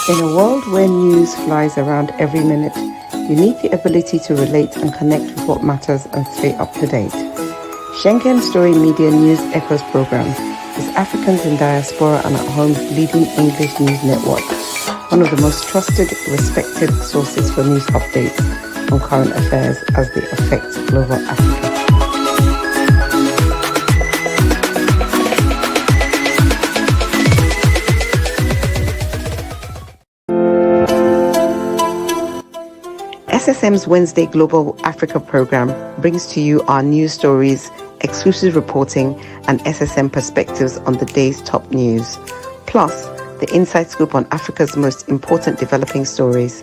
In a world where news flies around every minute, you need the ability to relate and connect with what matters and stay up to date. Schengen Story Media News Echoes program is Africans in Diaspora and at Home's leading English news network, one of the most trusted, respected sources for news updates on current affairs as they affect global Africa. SSM's Wednesday Global Africa program brings to you our news stories, exclusive reporting, and SSM perspectives on the day's top news. Plus, the inside scoop on Africa's most important developing stories.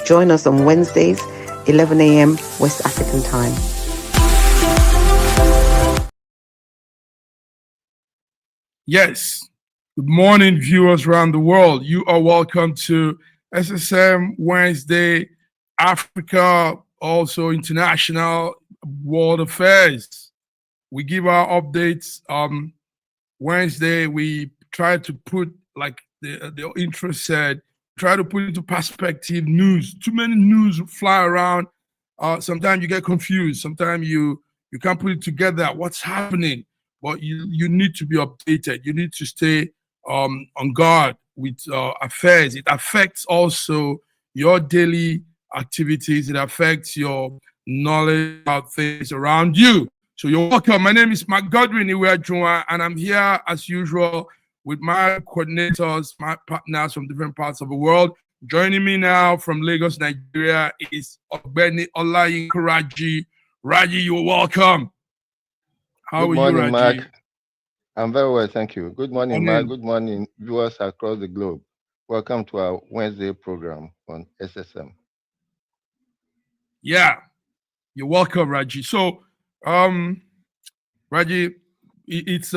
Join us on Wednesdays, 11 a.m. West African time. Yes. Good morning, viewers around the world. You are welcome to SSM Wednesday Africa, also international world affairs. We give our updates Wednesday. We try to put, like the intro said, try to put into perspective news. Too many news fly around. Sometimes you get confused. Sometimes you can't put it together. What's happening? But you need to be updated. You need to stay on guard with affairs. It affects also your daily activities. It affects your knowledge about things around you. So you're welcome. My name is Mark Godwin Iweajunwa, and I'm here as usual with my coordinators, my partners from different parts of the world. Joining me now from Lagos, Nigeria is Ogbeni Olayinka Raji. Raji, you're welcome. How are you, Raji? Mark. I'm very well, thank you. Good morning, Mark. Good morning, viewers across the globe. Welcome to our Wednesday program on SSM. Yeah, you're welcome, Raji. So, Raji, it's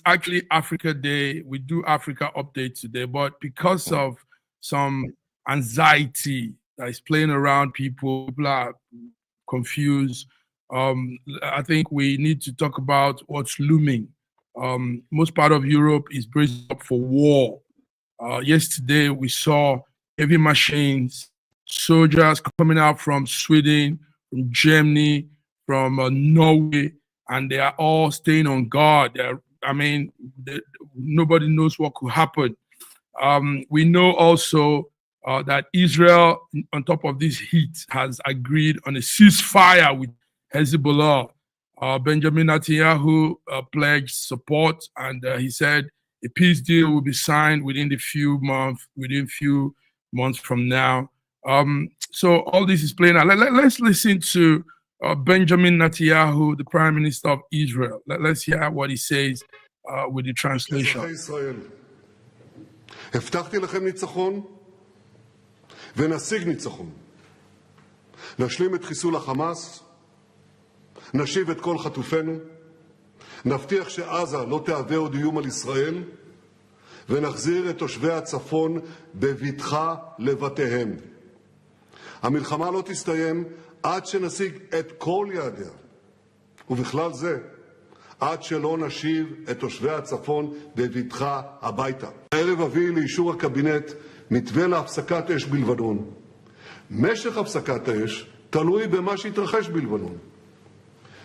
actually Africa Day. We do Africa update today, but because of some anxiety that is playing around, people are confused. I think we need to talk about what's looming. Most part of Europe is bracing up for war. Yesterday, we saw heavy machines, soldiers coming out from Sweden, from Germany, from Norway, and they are all staying on guard. Nobody knows what could happen. We know also that Israel, on top of this heat, has agreed on a ceasefire with Hezbollah. Benjamin Netanyahu pledged support, and he said a peace deal will be signed within few months from now. So all this is playing out. Let's listen to Benjamin Netanyahu, the Prime Minister of Israel. Let's hear what he says with the translation. הבטחתי לכם ניצחון ונשיג ניצחון. נשלים את חיסול החמאס, נשיב את כל חטופינו, נבטיח שעזה לא תהווה עוד איום על ישראל, ונחזיר את תושבי הצפון בבטחה לבתיהם. המלחמה לא תסתיים עד שנשיג את כל יעדיה, ובכלל זה עד שלא נשיב את תושבי הצפון בבטחה הביתה. הערב אביא לאישור הקבינט מתווה להפסקת אש בלבנון. משך הפסקת האש תלוי במה שהתרחש בלבנון.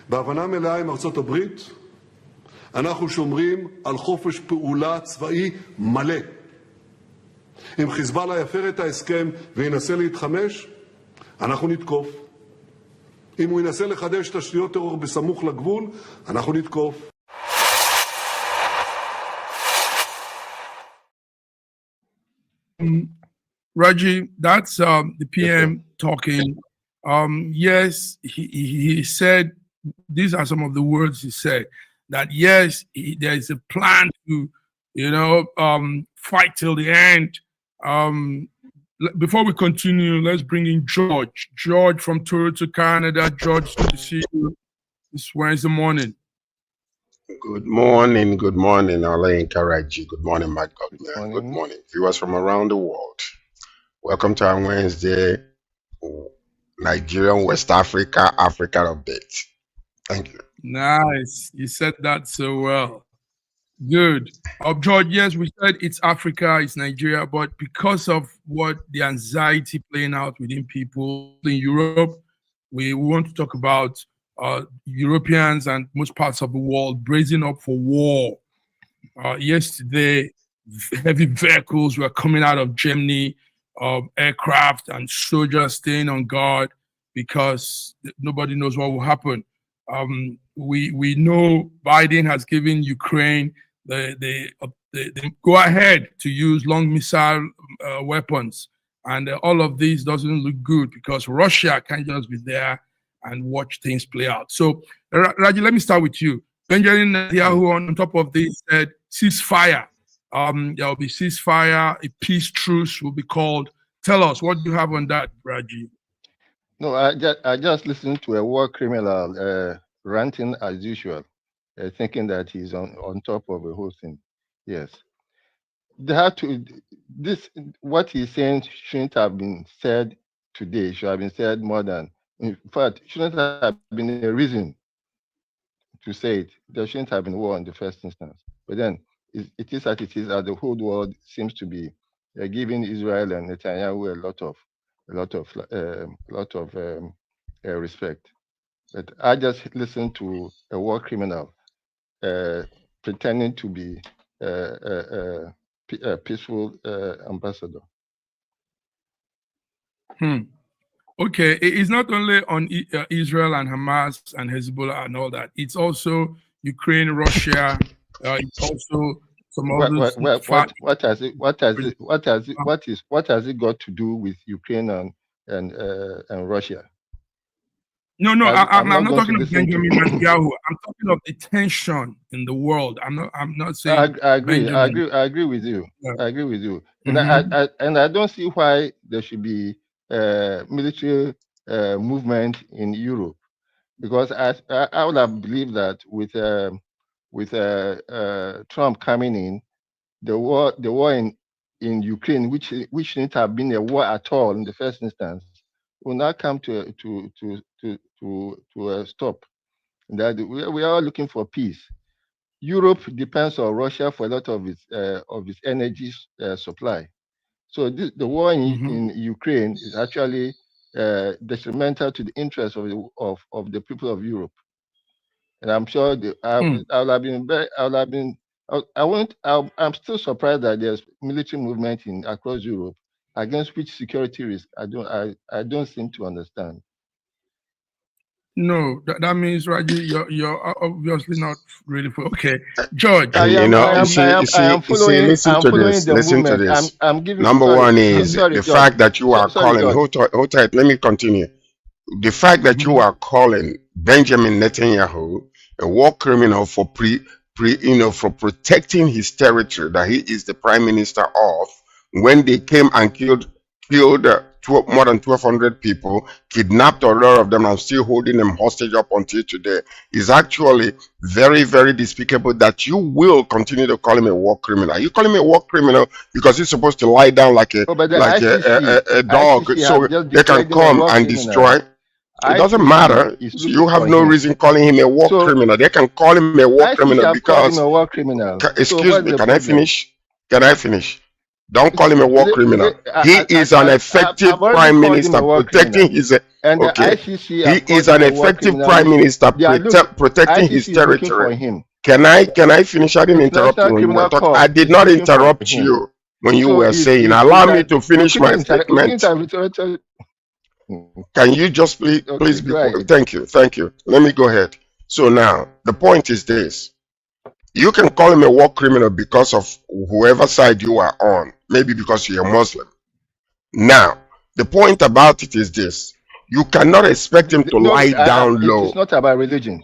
בהבנה מלאה עם ארצות הברית, אנחנו שומרים על חופש פעולה צבאי מלא. אם חיזבאללה יפר את ההסכם וינסה להתחמש, אנחנו נתקוף. אם הוא ינסה לחדש תשתיות טרור בסמוך לגבול, אנחנו נתקוף. Raji, that's the PM talking. Yes, he said, these are some of the words he said, that yes, there is a plan to, fight till the end. Before we continue, let's bring in George. George from Toronto, Canada. George, good to see you this Wednesday morning. Good morning, Olayinka Raji. Good morning, Mark Godwin. Good morning, viewers from around the world. Welcome to our Wednesday Nigerian West Africa update. Thank you. Nice. You said that so well. Good. George, yes, we said it's Africa, it's Nigeria, but because of what the anxiety playing out within people in Europe, we want to talk about Europeans and most parts of the world bracing up for war. Yesterday, heavy vehicles were coming out of Germany, aircraft and soldiers staying on guard because nobody knows what will happen. We know Biden has given Ukraine the go ahead to use long missile weapons, and all of these doesn't look good because Russia can't just be there and watch things play out. So, Raji, let me start with you. Benjamin Netanyahu on top of this said ceasefire. There will be ceasefire, a peace truce will be called. Tell us, what do you have on that, Raji? No, I just listened to a war criminal ranting as usual, thinking that he's on top of the whole thing. Yes. They have to, what he's saying shouldn't have been said today, should have been said more than, in fact, shouldn't have been a reason to say it. There shouldn't have been war in the first instance. But then it is as it is, as the whole world seems to be giving Israel and Netanyahu a lot of respect. But I just listened to a war criminal pretending to be a peaceful ambassador. Okay, it's not only on Israel and Hamas and Hezbollah and all that. It's also Ukraine, Russia. It's also some others. What has it got to do with Ukraine and Russia? No, I'm not talking about Benjamin Netanyahu. I'm talking of the tension in the world. I'm not saying. I agree with you. Yeah. I agree with you. And I don't see why there should be military movement in Europe, because I would have believed that with Trump coming in, the war in Ukraine, which shouldn't have been a war at all in the first instance, will not come to a stop. That we are looking for peace. Europe depends on Russia for a lot of its energy supply. So the war in Ukraine is actually detrimental to the interests of the people of Europe. And I'm sure I'm still surprised that there's military movement across Europe, against which security risk I don't seem to understand. No, that means, Raji, you're obviously not really okay. George, I am following the movement. I'm giving. Number one is the fact that you are calling. Hold tight. Let me continue. The fact that you are calling Benjamin Netanyahu a war criminal for for protecting his territory that he is the prime minister of, when they came and killed more than 1,200 people, kidnapped a lot of them, and still holding them hostage up until today, is actually very, very despicable. That you will continue to call him a war criminal. You call him a war criminal because he's supposed to lie down like a dog, so they can come and destroy. It doesn't matter. You have no reason calling him a war criminal. They can call him a war criminal because. Excuse me. Can I finish? Can I finish? Don't call him a war criminal. He is an effective prime minister protecting his. He is an effective prime minister protecting his territory. Can I finish? I didn't interrupt you when you were talking. I did not interrupt you when you were saying. Allow me to finish my statement. Can you just please be quiet? Thank you. Let me go ahead. So now the point is this: you can call him a war criminal because of whoever side you are on, maybe because you're a Muslim. Now the point about it is this: you cannot expect him to lie down low. It's not about religion.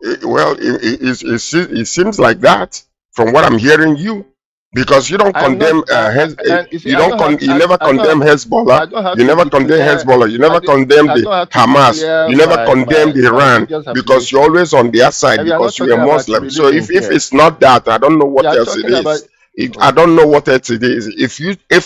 It seems like that from what I'm hearing you. Because you don't condemn, you never condemn Hezbollah, you never condemn Hezbollah, you never condemn the Hamas, you never condemn the Iran, because you're always on their side because you're a Muslim. So if it's not that, I don't know what else it is. I don't know what else it is. If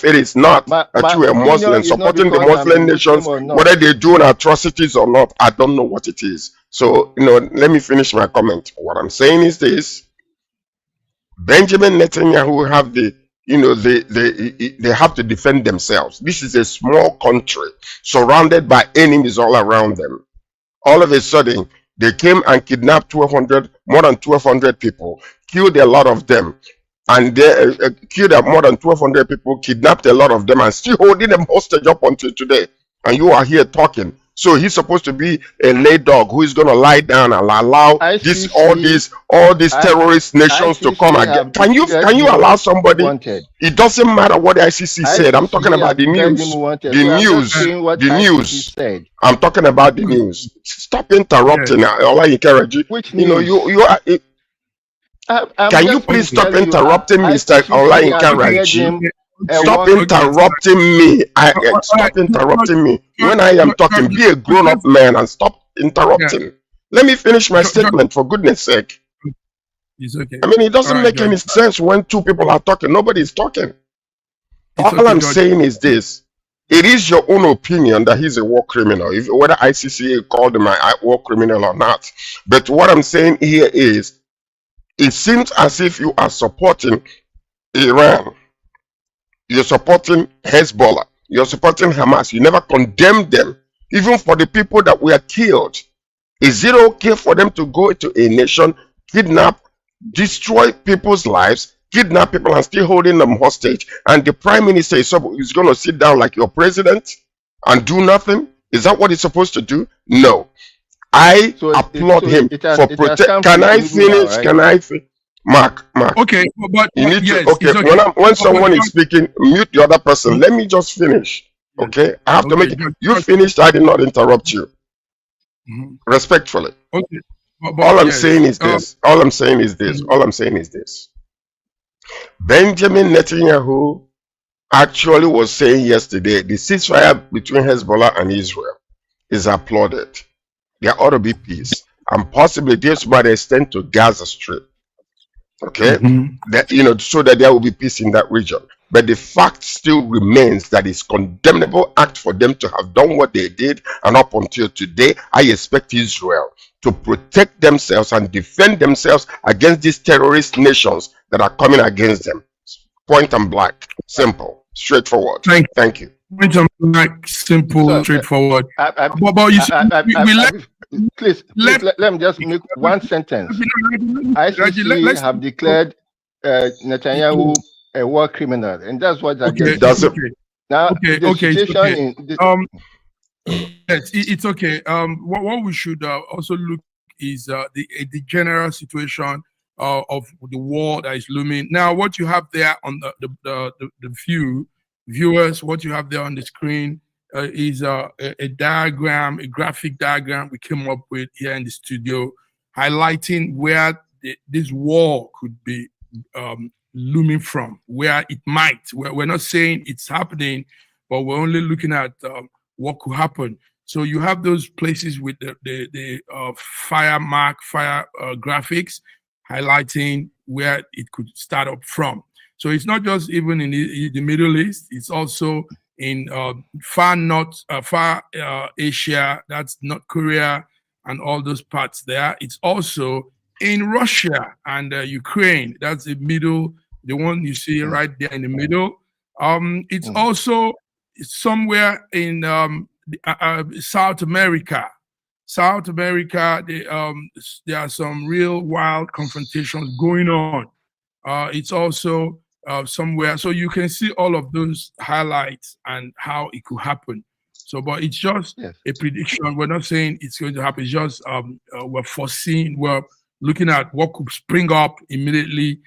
it is not that you are a Muslim supporting the Muslim nations, whether they're doing atrocities or not, I don't know what it is. So let me finish my comment. What I'm saying is this: Benjamin Netanyahu have the, they have to defend themselves. This is a small country surrounded by enemies all around them. All of a sudden, they came and kidnapped more than 1,200 people, killed a lot of them, and they killed more than 1,200 people, kidnapped a lot of them, and still holding them hostage up until today. And you are here talking. So he's supposed to be a lay dog who is going to lie down and allow all these terrorist nations to come again. Can you allow somebody? It doesn't matter what the ICC said. I'm talking about the news. The news. I'm talking about the news. Stop interrupting. Which you are. Can you please stop interrupting Mr. Olayin Karaji? Stop interrupting me. Stop interrupting me. When I am talking, be a grown-up man and stop interrupting. Let me finish my statement, for goodness sake. It's okay. I mean, it doesn't make any sense when two people are talking. Nobody is talking. All I'm saying is this. It is your own opinion that he's a war criminal, whether ICC called him a war criminal or not. But what I'm saying here is, it seems as if you are supporting Iran. You're supporting Hezbollah. You're supporting Hamas. You never condemned them, even for the people that were killed. Is it okay for them to go to a nation, kidnap, destroy people's lives, kidnap people and still holding them hostage? And the prime minister is going to sit down like your president and do nothing? Is that what he's supposed to do? No. I applaud him for protect. Can I finish? Right? Can I finish? Mark. Okay, but you need yes, to. Okay, okay. When someone is speaking, mute the other person. Let me just finish. Okay, I have to make it. You finished. I did not interrupt you. Respectfully. Okay. All I'm saying is this. All I'm saying is this. All I'm saying is this. Benjamin Netanyahu actually was saying yesterday the ceasefire between Hezbollah and Israel is applauded. There ought to be peace, and possibly this might extend to Gaza Strip. Okay, that so that there will be peace in that region. But the fact still remains that it's condemnable act for them to have done what they did, and up until today, I expect Israel to protect themselves and defend themselves against these terrorist nations that are coming against them. Point and blank, simple, straightforward. Thank you. Point and blank, simple, straightforward. Please, let me just make one sentence. ICC have declared Netanyahu a war criminal, and that's what I just said. Now, yes, it's okay. What we should also look is the general situation of the war that is looming. Now, what you have there on the viewers, what you have there on the screen is a diagram, a graphic diagram we came up with here in the studio, highlighting where this war could be looming from, where it might. We're not saying it's happening, but we're only looking at what could happen. So you have those places with the fire graphics highlighting where it could start up from. So it's not just even in the Middle East, it's also in far Asia, that's North Korea and all those parts there. It's also in Russia and Ukraine, that's the one you see right there in the middle. It's also somewhere in South America. South America, there are some real wild confrontations going on. It's also somewhere, so you can see all of those highlights and how it could happen. So, but it's just a prediction. We're not saying it's going to happen. It's just we're foreseeing. We're looking at what could spring up immediately.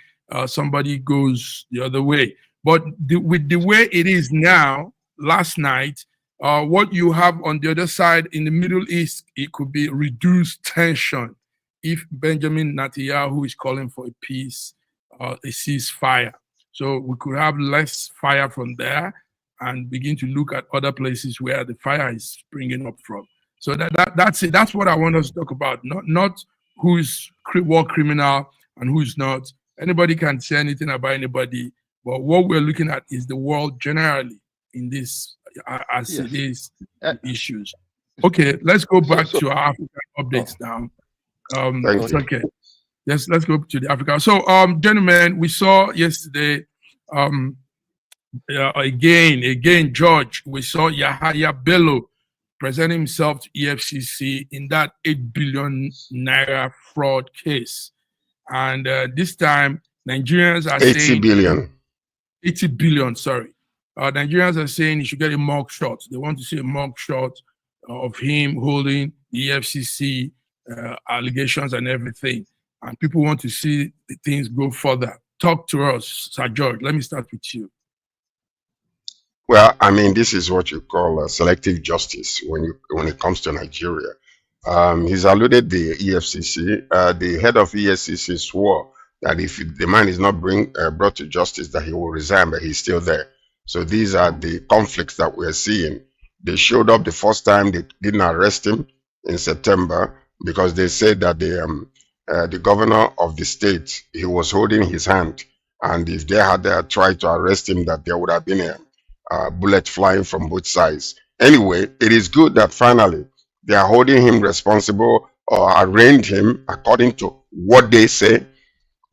Somebody goes the other way. But with the way it is now, last night, what you have on the other side in the Middle East, it could be reduced tension if Benjamin Netanyahu is calling for a peace, a ceasefire. So we could have less fire from there and begin to look at other places where the fire is springing up from. So that's it. That's what I want us to talk about. Not who's war criminal and who's not. Anybody can say anything about anybody, but what we're looking at is the world generally in this as it is issues. Okay, let's go back to our African updates now. It's okay. Yes, let's go to the Africa. So, gentlemen, we saw yesterday, again, George, we saw Yahaya Bello presenting himself to EFCC in that 8 billion naira fraud case. And this time, Nigerians are 80 saying... billion. 80 billion, sorry. Nigerians are saying he should get a mug shot. They want to see a mug shot of him holding the EFCC allegations and everything. And people want to see the things go further. Talk to us, Sir George. Let me start with you. Well, I mean, this is what you call selective justice when it comes to Nigeria. He's alluded the EFCC. The head of EFCC swore that if the man is not brought to justice, that he will resign, but he's still there. So these are the conflicts that we're seeing. They showed up the first time. They didn't arrest him in September because they said that the governor of the state, he was holding his hand, and if they had tried to arrest him, that there would have been a bullet flying from both sides. Anyway, it is good that finally they are holding him responsible or arraigned him according to what they say,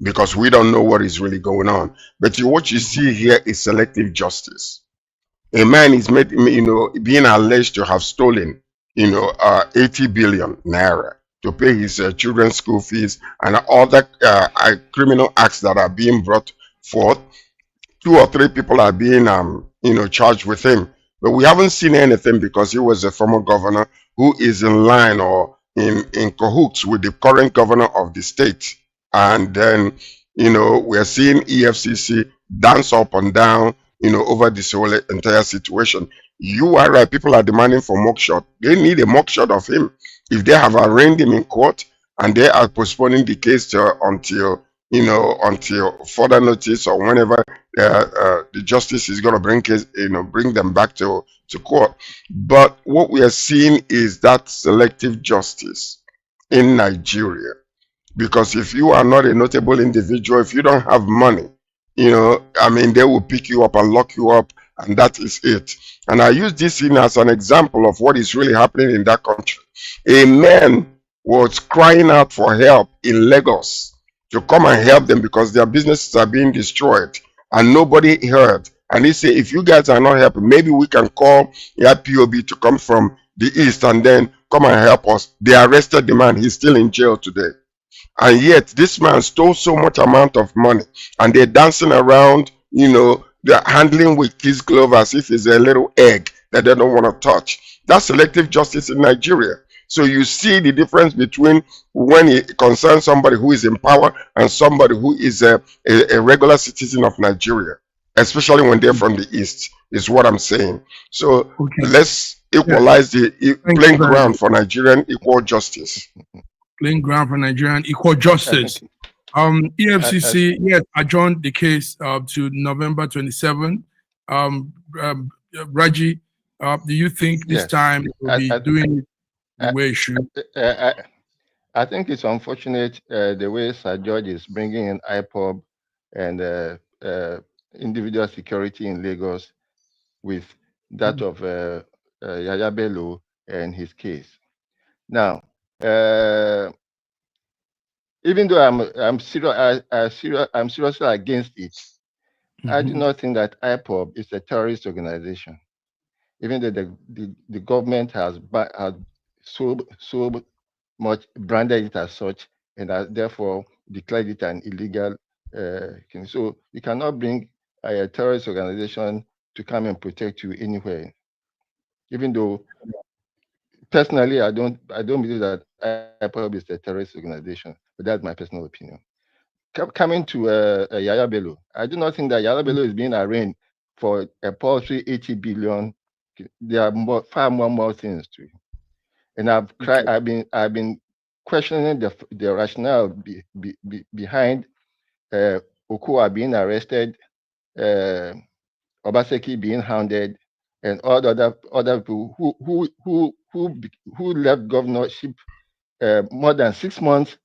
because we don't know what is really going on. But what you see here is selective justice. A man is being alleged to have stolen 80 billion naira to pay his children's school fees and other criminal acts that are being brought forth. 2 or 3 people are being charged with him, but we haven't seen anything because he was a former governor who is in line or in cahoots with the current governor of the state. And then we're seeing EFCC dance up and down over this whole entire situation. You are right, people are demanding for mugshot. They need a mugshot of him. If they have arraigned him in court and they are postponing the case until further notice, or whenever the justice is going to bring them back to court. But what we are seeing is that selective justice in Nigeria, because if you are not a notable individual, if you don't have money, they will pick you up and lock you up, and that is it. And I use this as an example of what is really happening in that country. A man was crying out for help in Lagos to come and help them because their businesses are being destroyed, and nobody heard. And he said, if you guys are not helping, maybe we can call POB to come from the east and then come and help us. They arrested the man. He's still in jail today. And yet this man stole so much amount of money, and they're dancing around, they're handling with his glove as if it's a little egg that they don't want to touch. That's selective justice in Nigeria. So you see the difference between when it concerns somebody who is in power and somebody who is a regular citizen of Nigeria, especially when they're from the East, is what I'm saying. So let's equalize the playing ground for Nigerian equal justice. Playing ground for Nigerian equal justice. EFCC, yes, adjourned the case to November 27. Raji, do you think this time we'll be doing it the way it should? I think it's unfortunate the way Sir George is bringing in IPOB and individual security in Lagos with that of Yaya Bello and his case. Now, even though I'm seriously against it, I do not think that IPOB is a terrorist organization. Even though the government has so much branded it as such, and has therefore declared it an illegal thing. So you cannot bring a terrorist organization to come and protect you anywhere. Even though personally I don't believe that IPOB is a terrorist organization, but that's my personal opinion. Coming to Yaya Bello, I do not think that Yaya Bello is being arraigned for a paltry 80 billion. There are far more things to it. And I've been questioning the rationale behind Okoa being arrested, Obaseki being hounded, and all the other people who left governorship more than 6 months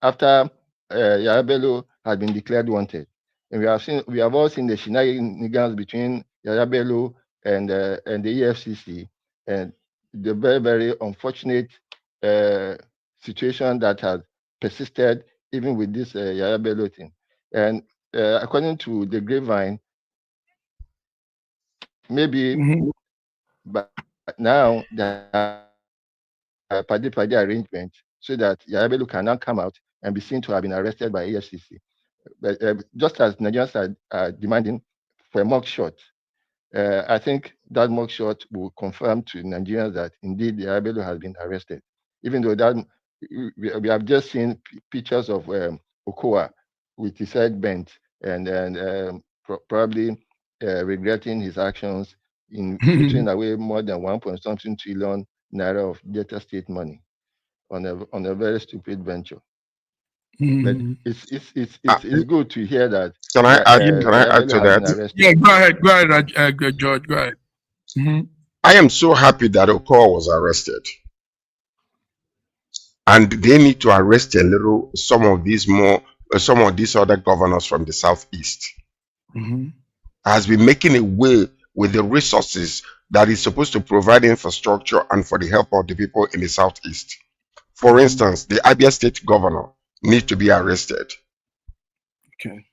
after Yaya Bello had been declared wanted. And we have all seen the shenanigans between Yaya Bello and the EFCC, and the very, very unfortunate situation that has persisted even with this Yaya Bello thing. And according to the grapevine, maybe but now the party arrangement so that Yaya Bello can now come out and be seen to have been arrested by EFCC. But just as Nigerians are demanding for a mugshot, I think that mugshot will confirm to Nigerians that indeed Yaya Bello has been arrested. Even though that we have just seen pictures of Okowa with his head bent and probably regretting his actions in putting away more than 1.something trillion naira of Delta State money on a very stupid venture. But it's good to hear that. Can I add to that? Yeah, go ahead, George. Go ahead. I am so happy that Okowa was arrested, and they need to arrest some of these other governors from the southeast. Has been making a way with the resources that is supposed to provide infrastructure and for the help of the people in the southeast. For instance, the Abia State governor needs to be arrested. Okay.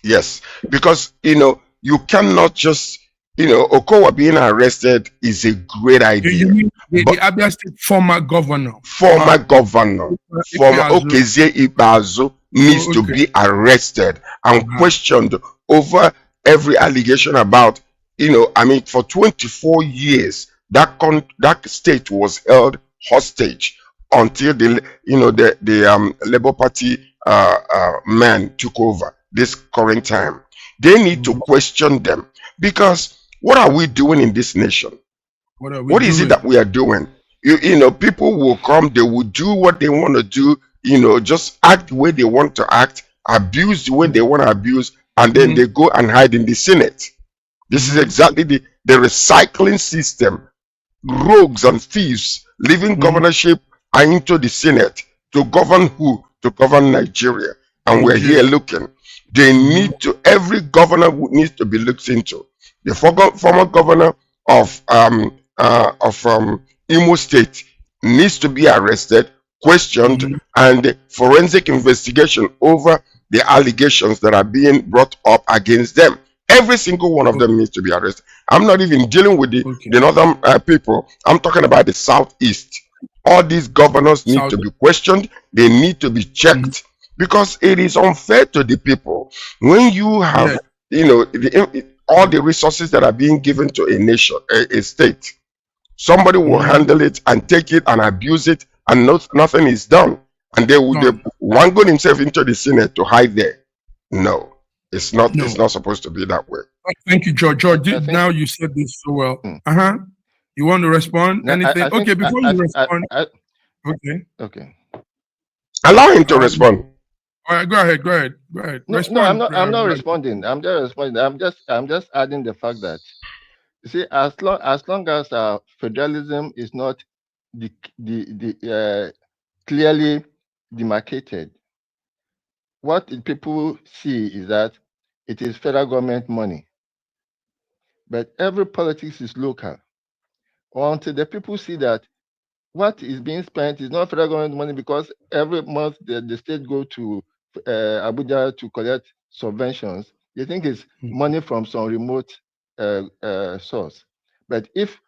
Yes, because you cannot just Okowa being arrested is a great idea. The Abia State former governor. Former Okezie Ikpeazu needs to be arrested and questioned over every allegation about for 24 years that state was held hostage until the Labour Party man took over this current time. They need to question them, because what are we doing in this nation? What is it that we are doing? People will come, they will do what they want to do, just act the way they want to act, abuse the way they want to abuse, and then they go and hide in the Senate. This is exactly the recycling system. Rogues and thieves leaving governorship and into the Senate to govern who? To govern Nigeria. And we're here looking. They need to, every governor needs to be looked into. The former governor of Imo State needs to be arrested, questioned, and forensic investigation over the allegations that are being brought up against them. Every single one of them needs to be arrested. I'm not even dealing with the northern people. I'm talking about the southeast. All these governors need to be questioned. They need to be checked, because it is unfair to the people when you have all the resources that are being given to a nation, a state. Somebody will handle it and take it and abuse it, and nothing is done. And they wangle himself into the Senate to hide there. No, it's not. It's not supposed to be that way. Thank you, George. George, now you said this so well. You want to respond? Anything? Okay, before you respond. Okay. Allow him to respond. All right, go ahead. No, I'm not responding. I'm just responding. I'm just adding the fact that, you see, as long as federalism is not clearly demarcated, what people see is that it is federal government money, but every politics is local. Until the people see that what is being spent is not federal government money, because every month the state go to Abuja to collect subventions, they think it's money from some remote source. But if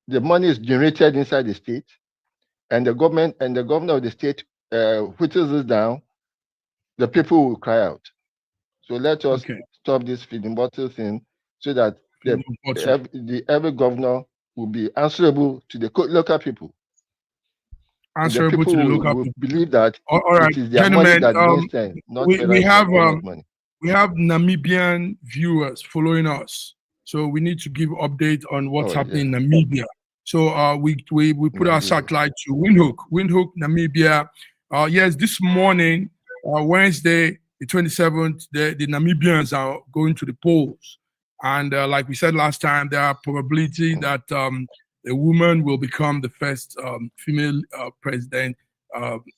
the money is generated inside the state, and the government and the governor of the state whittles it down, the people will cry out. So let us stop this feeding bottle thing, so that every governor will be answerable to the local people. Answerable to the local will people. Believe that all right, it is their money that being spent, not we have money. We have Namibian viewers following us, so we need to give update on what's happening in Namibia. So we put our satellite to Windhoek, Namibia. Yes, this morning, Wednesday, the 27th, the Namibians are going to the polls, and like we said last time, there are probability that a woman will become the first female president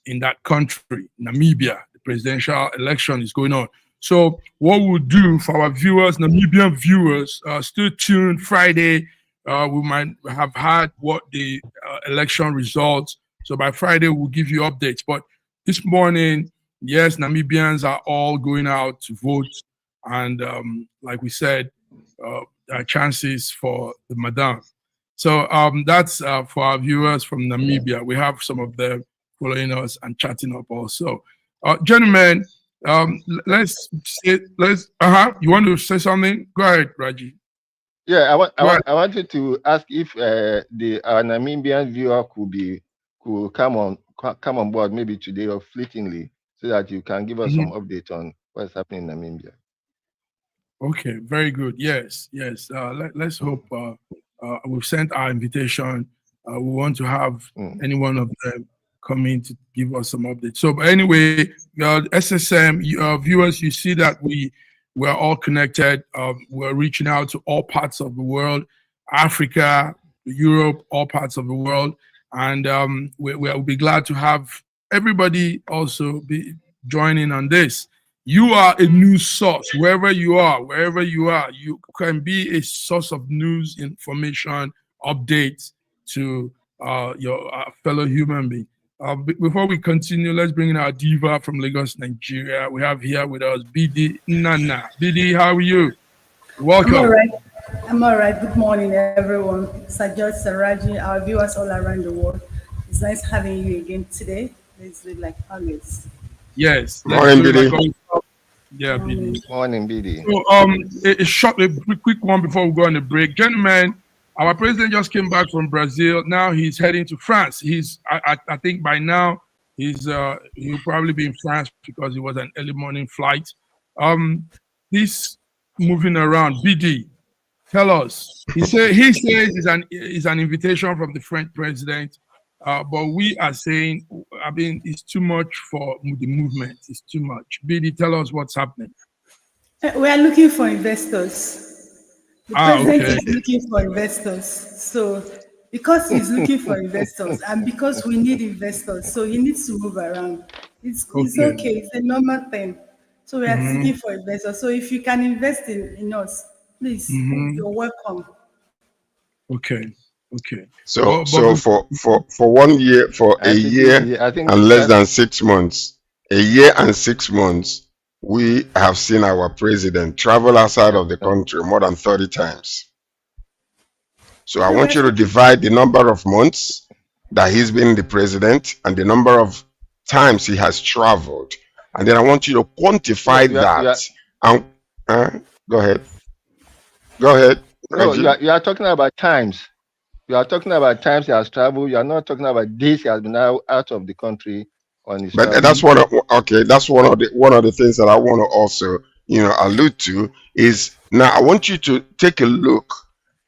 in that country, Namibia. The presidential election is going on. So what we'll do for our viewers, Namibian viewers, stay tuned. Friday, we might have had what the election results. So by Friday, we'll give you updates. But this morning, yes, Namibians are all going out to vote. And like we said, there are chances for the Madam. So that's for our viewers from Namibia. We have some of them following us and chatting up also. Gentlemen, let's. You want to say something? Go ahead, Raji. Yeah, I wanted to ask if our Namibian viewer could come on board maybe today or fleetingly, so that you can give us some update on what's happening in Namibia. Okay, very good. Yes. Let's hope we've sent our invitation. We want to have any one of them come in to give us some updates. So, but anyway, SSM viewers, you see that we're all connected. We're reaching out to all parts of the world, Africa, Europe, all parts of the world, and we'll be glad to have everybody also be joining on this. You are a news source wherever you are. You can be a source of news, information, updates to your fellow human being. Before we continue, let's bring in our diva from Lagos, Nigeria. We have here with us BD Nana. BD, how are you? Welcome. I'm all right. Good morning, everyone. Sajjad, Saraji, our viewers all around the world. It's nice having you again today. Let's do it like always. Yes. Morning, BD. Yeah, BD. Morning, BD. So, a quick one before we go on the break. Gentlemen, our president just came back from Brazil. Now he's heading to France. I think by now he'll probably be in France because it was an early morning flight. This moving around, BD, tell us. He says it's an invitation from the French president. But we are saying, it's too much for the movement. It's too much. BD, tell us what's happening. We are looking for investors. The president is looking for investors. So because he's looking for investors and because we need investors, so he needs to move around. It's okay. It's a normal thing. So we are seeking for investors. So if you can invest in us, please, you're welcome. Okay. So for 1 year, for a year and less than 6 months, we have seen our president travel outside of the country more than 30 times. So I want you to divide the number of months that he's been the president and the number of times he has traveled. And then I want you to quantify that. Go ahead. No, you are talking about times. You are talking about times he has traveled. You are not talking about days he has been out of the country on his travel. That's one of the things that I want to also allude to is now I want you to take a look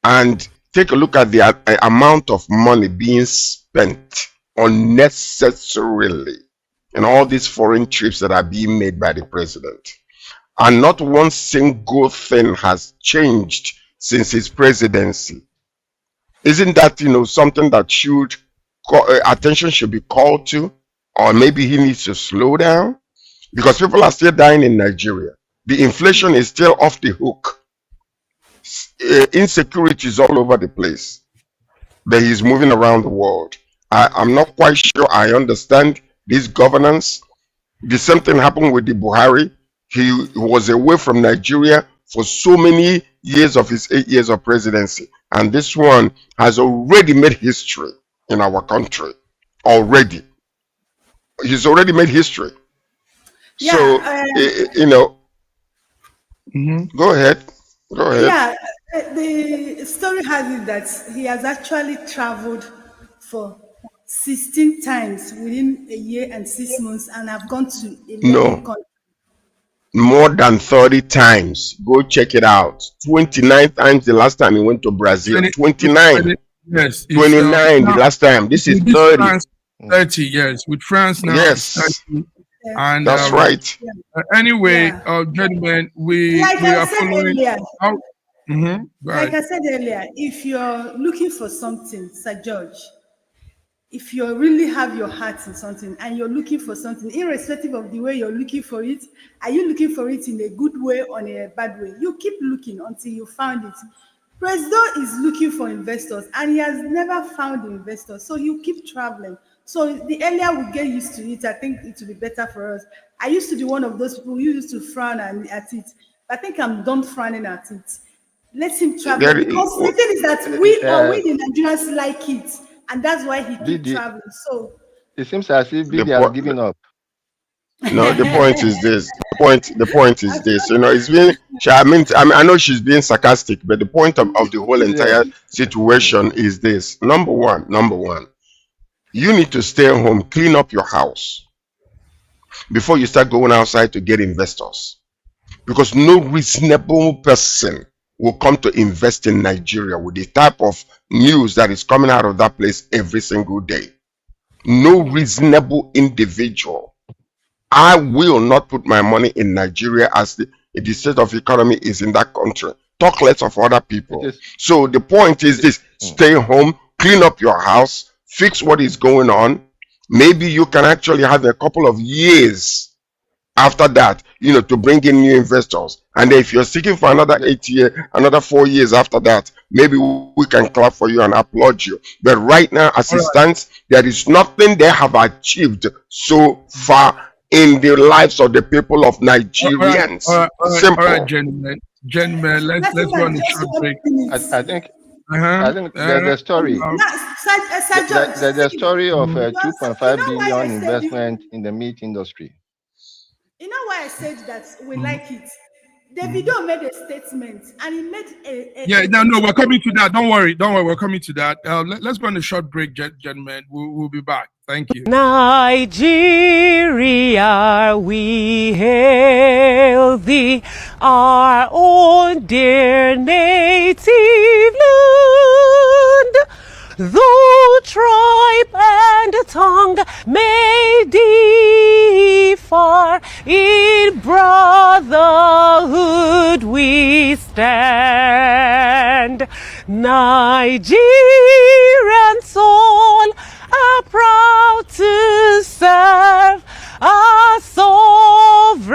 at the amount of money being spent unnecessarily in all these foreign trips that are being made by the president. And not one single thing has changed since his presidency. Isn't that something that attention should be called to? Or maybe he needs to slow down? Because people are still dying in Nigeria. The inflation is still off the hook. Insecurity is all over the place. But he's moving around the world. I'm not quite sure I understand this governance. The same thing happened with the Buhari. He was away from Nigeria for so many years of his 8 years of presidency. And this one has already made history in our country. Already. He's already made history. Yeah, so, Go ahead. Yeah, the story has it that he has actually traveled for 16 times within a year and 6 months and have gone to 11 countries. More than 30 times. Go check it out. 29 times the last time he went to Brazil. 29. Yes. 29 the last time. This is 30. France, 30, yes. With France now. Yes. And that's right. Anyway, gentlemen, we are following. Like I said earlier, if you're looking for something, Sir George, if you really have your heart in something and you're looking for something, irrespective of the way you're looking for it, are you looking for it in a good way or in a bad way? You keep looking until you found it. President is looking for investors and he has never found investors, so you keep traveling So the earlier we get used to it, I think it will be better for us. I used to be one of those people who used to frown at it. I think I'm done frowning at it. Let him travel, because the thing is that we the Nigerians like it, and that's why he keeps traveling. So it seems as if BD has given up. No, the point is this. The point is this. You know, it's been. I know she's being sarcastic, but the point of the whole entire situation is this. Number one, you need to stay home, clean up your house before you start going outside to get investors, because no reasonable person will come to invest in Nigeria with the type of news that is coming out of that place every single day. No reasonable individual. I will not put my money in Nigeria as the state of economy is in that country. Talk less of other people. So the point is this: stay home, clean up your house, fix what is going on. Maybe you can actually have a couple of years after that, you know, to bring in new investors. And if you're seeking for another 4 years after that, maybe we can clap for you and applaud you. But right now, as it stands, there is nothing they have achieved so far in the lives of the people of Nigerians. Simple. All right, gentlemen, let's go on a short break. I think there's a story. There's a story of a 2.5 billion investment in the meat industry. You know why I said that we like it? Davido made a statement, and he made no, we're coming to that. Don't worry, we're coming to that. Let's go on a short break, gentlemen. We'll be back. Thank you. Nigeria, we hail thee, our own dear native land. Though tribe and tongue may differ, in brotherhood we stand. Nigerian soul are proud to serve our sovereign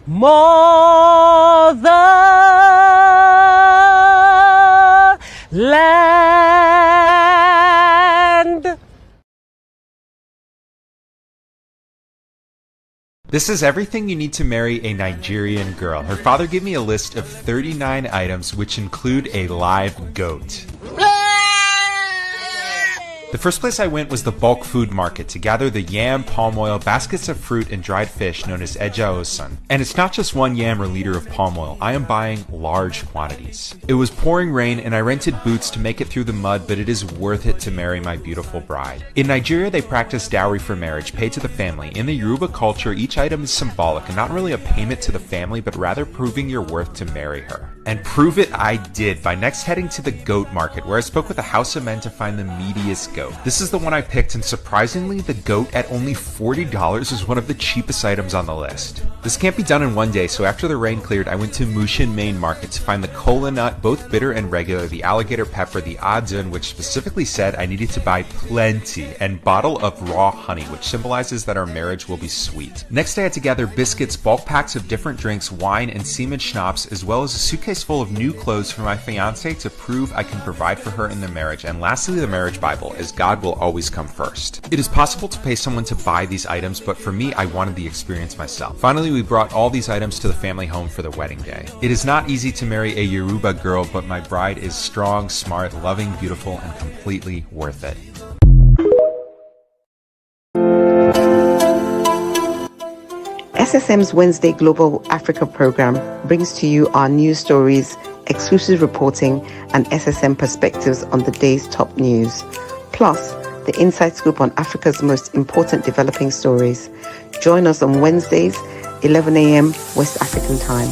motherland. This is everything you need to marry a Nigerian girl. Her father gave me a list of 39 items which include a live goat. The first place I went was the bulk food market to gather the yam, palm oil, baskets of fruit, and dried fish known as ejaosan. And it's not just one yam or liter of palm oil, I am buying large quantities. It was pouring rain and I rented boots to make it through the mud, but it is worth it to marry my beautiful bride. In Nigeria, they practice dowry for marriage, paid to the family. In the Yoruba culture, each item is symbolic and not really a payment to the family, but rather proving your worth to marry her. And prove it I did by next heading to the goat market, where I spoke with a house of men to find the meatiest goat. This is the one I picked, and surprisingly, the goat at only $40 is one of the cheapest items on the list. This can't be done in one day, so after the rain cleared, I went to Mushin Main Market to find the kola nut, both bitter and regular, the alligator pepper, the adun, which specifically said I needed to buy plenty, and bottle of raw honey, which symbolizes that our marriage will be sweet. Next, I had to gather biscuits, bulk packs of different drinks, wine, and semen schnapps, as well as a suitcase full of new clothes for my fiancé to prove I can provide for her in the marriage. And lastly, the marriage Bible, as God will always come first. It is possible to pay someone to buy these items, but for me, I wanted the experience myself. Finally, we brought all these items to the family home for the wedding day. It is not easy to marry a Yoruba girl, but my bride is strong, smart, loving, beautiful, and completely worth it. SSM's Wednesday Global Africa program brings to you our news stories, exclusive reporting, and SSM perspectives on the day's top news. Plus, the inside scoop on Africa's most important developing stories. Join us on Wednesdays, 11 a.m. West African time.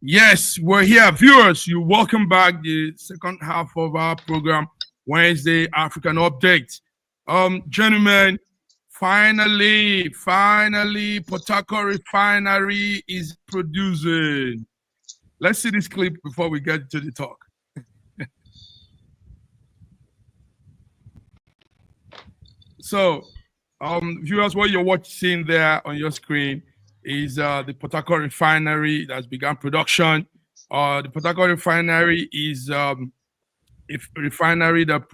Yes, we're here. Viewers, you're welcome back. The second half of our program, Wednesday African Update. Gentlemen, finally, Port Harcourt refinery is producing. Let's see this clip before we get to the talk. So, viewers, what you're seeing there on your screen is the Port Harcourt refinery that's begun production. The Port Harcourt refinery is refinery that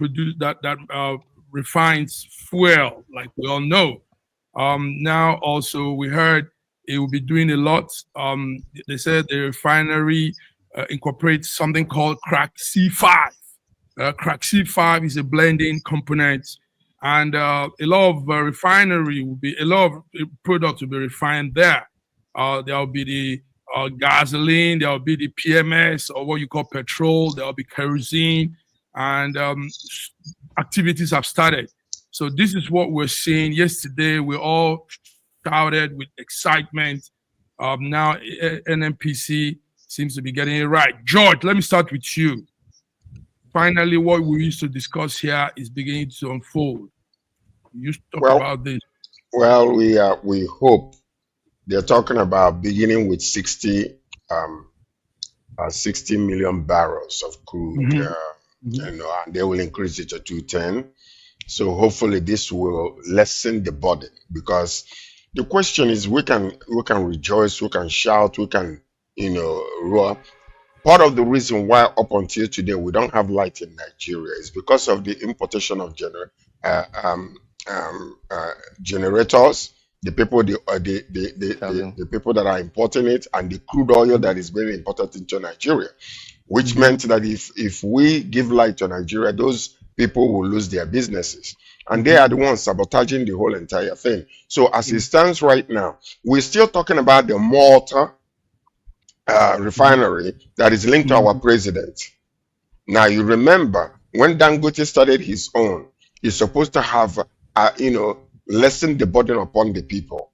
refines fuel, like we all know. Now also we heard it will be doing a lot. They said the refinery incorporates something called crack C5. Crack C5 is a blending component, and a lot of refinery will be, a lot of products will be refined there. There will be the gasoline, there will be the PMS, or what you call petrol, there will be kerosene, and activities have started. So this is what we're seeing. Yesterday, we all shouted with excitement. Now NNPC seems to be getting it right. George, let me start with you. Finally, what we used to discuss here is beginning to unfold. You talk about this. Well, we hope. They're talking about beginning with 60 million barrels of crude, and they will increase it to 210. So hopefully this will lessen the burden, because the question is, we can rejoice, we can shout, we can roar. Part of the reason why up until today we don't have light in Nigeria is because of the importation of generators. The people, the people that are importing it, and the crude oil that is being imported into Nigeria, which meant that if we give light to Nigeria, those people will lose their businesses, and they are the ones sabotaging the whole entire thing. So as it stands right now, we're still talking about the Malta refinery that is linked to our president. Now you remember when Dangote started his own, he's supposed to have lessen the burden upon the people.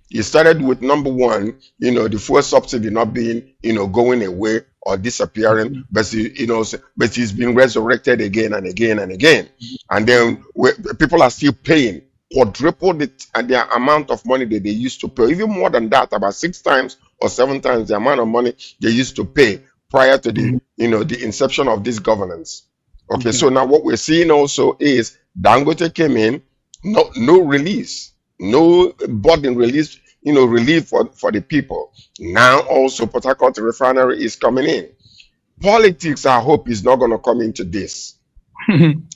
He started with number one, the fuel subsidy not being, going away or disappearing, but he's been resurrected again and again and again. And then people are still paying, quadrupled it, and the amount of money that they used to pay, even more than that, about 6 times or 7 times the amount of money they used to pay prior to the, the inception of this governance. Okay, so now what we're seeing also is Dangote came in, no release, no burden release, relief for the people. Now also Port Harcourt refinery is coming in. Politics, I hope, is not going to come into this.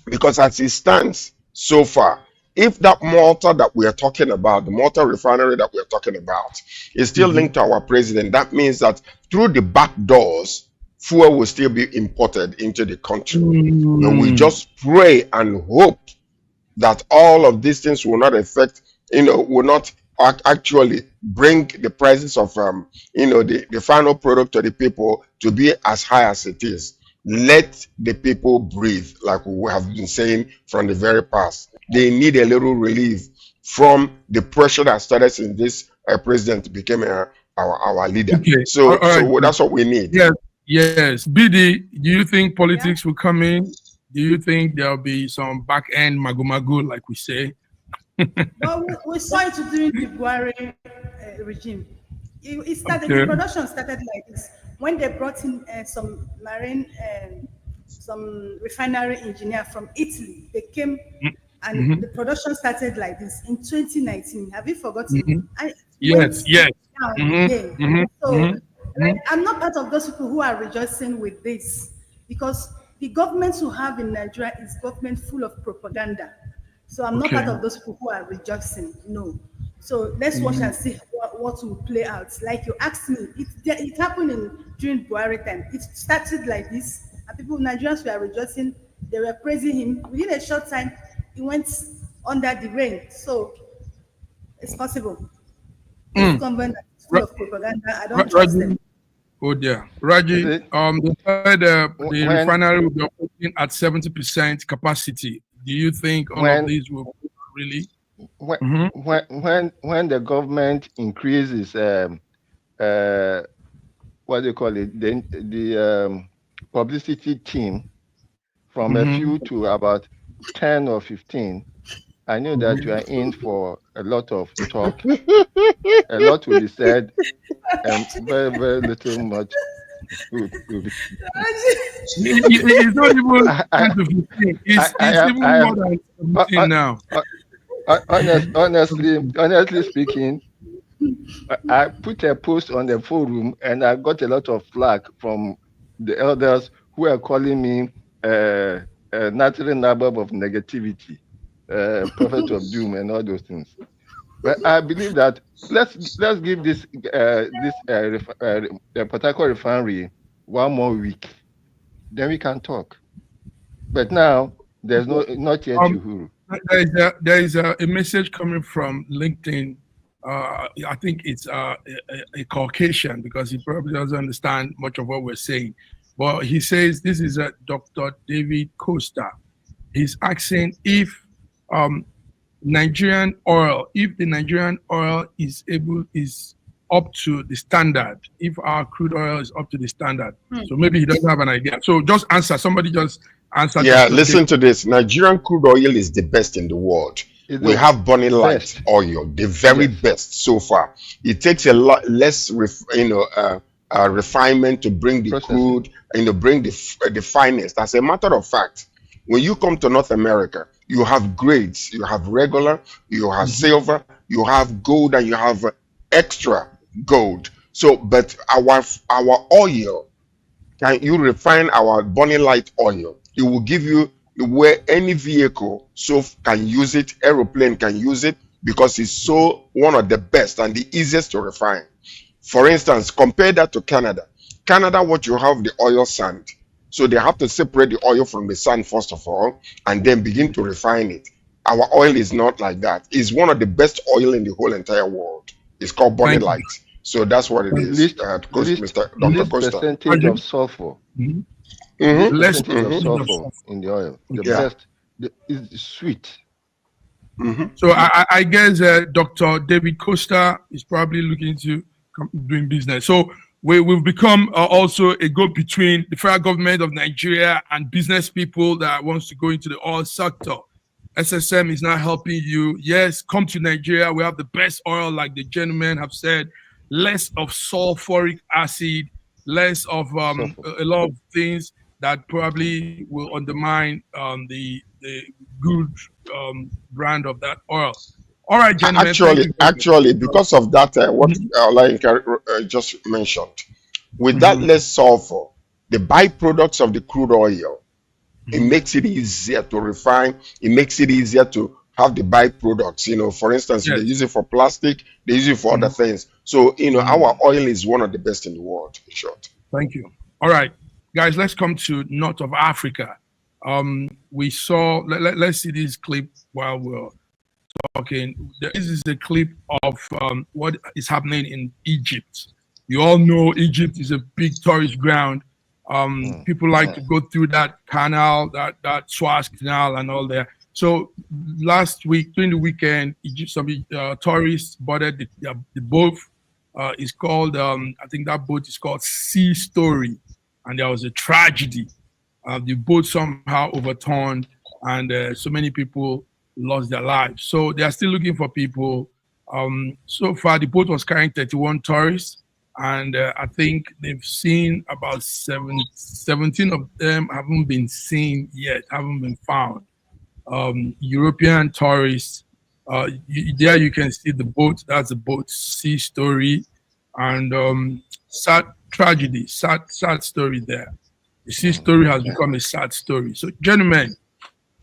Because as it stands so far, if that Malta that we are talking about, the Malta refinery that we are talking about, is still linked to our president, that means that through the back doors, fuel will still be imported into the country. And we just pray and hope that all of these things will not affect, will not actually bring the prices of, the final product to the people to be as high as it is. Let the people breathe, like we have been saying from the very past. They need a little relief from the pressure that started since this president became our leader. Okay. So that's what we need. Yes. BD, do you think politics will come in? Do you think there'll be some back-end magu-magu, like we say? Well, we saw it during the Buhari regime. It started, the production started like this. When they brought in some refinery engineer from Italy, they came and the production started like this in 2019. Have you forgotten? Yes. So I'm not part of those people who are rejoicing with this, because the government we have in Nigeria is government full of propaganda. So I'm not part of those people who are rejoicing. No. So let's watch and see what will play out. Like you asked me, it happened during Buhari time. It started like this, and people, Nigerians were rejoicing. They were praising him. Within a short time, he went under the rain. So it's possible. This government is full of propaganda. I don't trust them. Oh dear, Raji. They said the refinery will be operating at 70% capacity. Do you think all of these will really? When the government increases what do you call it, the publicity team from a few to about 10 or 15, I know that you are in for a lot of talk. A lot will be said, and very, very little much will be. It's not even 15. It's even more than 15 now. Honestly speaking, I put a post on the forum and I got a lot of flack from the elders who are calling me natural nabob of negativity, prophet of doom, and all those things. But I believe that let's give this Port Harcourt refinery 1 more week, then we can talk. But now there's not yet Uhuru. There is a message coming from LinkedIn. I think it's a Caucasian, because he probably doesn't understand much of what we're saying. But he says this is a Dr. David Costa. He's asking if Nigerian oil, if the Nigerian oil is up to the standard, if our crude oil is up to the standard. So maybe he doesn't have an idea. So just answer. Somebody just answer. Yeah, listen to this. Nigerian crude oil is the best in the world. We have Bonny Light oil, the very best so far. It takes a lot less, refinement to bring the crude and to bring the finest. As a matter of fact, when you come to North America, you have grades. You have regular, you have silver, you have gold, and you have extra gold. So, but our oil, can you refine our Bonny Light oil? It will give you where any vehicle can use it, aeroplane can use it, because it's so one of the best and the easiest to refine. For instance, compare that to Canada. Canada, what you have, the oil sand. So they have to separate the oil from the sand first of all, and then begin to refine it. Our oil is not like that. It's one of the best oil in the whole entire world. It's called Bonny Light. So that's what it is. Dr. Costa. Percentage of sulfur. Less of sulfur in the oil. The best is sweet. So I guess Dr. David Costa is probably looking to doing business. So we've become also a go-between the federal government of Nigeria and business people that wants to go into the oil sector. SSM is not helping you. Yes, come to Nigeria. We have the best oil, like the gentlemen have said. Less of sulfuric acid, less of a lot of things that probably will undermine the good brand of that oil. All right, gentlemen. Actually, because of that, what just mentioned, with that less sulfur, the byproducts of the crude oil, it makes it easier to refine. It makes it easier to have the byproducts. For instance, they use it for plastic, they use it for other things. So, our oil is one of the best in the world, in short. Thank you. All right, guys, let's come to North of Africa. We saw, let's see this clip while we're talking. This is a clip of what is happening in Egypt. You all know Egypt is a big tourist ground. People like to go through that canal, that Suez Canal and all that. So last week, during the weekend, some tourists boarded the boat. It's called, I think that boat is called Sea Story. And there was a tragedy. The boat somehow overturned, and so many people lost their lives. So they are still looking for people. So far, the boat was carrying 31 tourists, and I think they've seen about 17 of them haven't been seen yet, haven't been found. European tourists, there you can see the boat. That's the boat Sea Story, and sad tragedy, sad story there. The Sea Story has become a sad story. So, gentlemen,